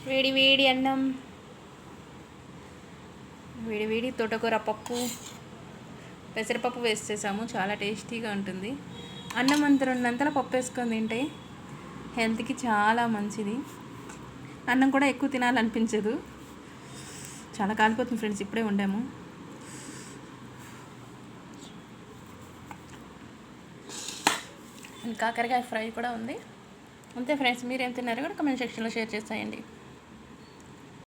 వేడి వేడి అన్నం, వేడి వేడి తోటకూర పప్పు, పెసరపప్పు వేసేసాము. చాలా టేస్టీగా ఉంటుంది. అన్నం అంత రెండంతల పప్పు వేసుకొని తింటే హెల్త్కి చాలా మంచిది. అన్నం కూడా ఎక్కువ తినాలనిపించదు. చాలా కాలిపోతుంది ఫ్రెండ్స్, ఇప్పుడే వండాము. కాకరకాయ ఫ్రై కూడా ఉంది. అంతే ఫ్రెండ్స్, మీరు ఏం తిన్నారో కూడా కామెంట్ సెక్షన్లో షేర్ చేసేయండి.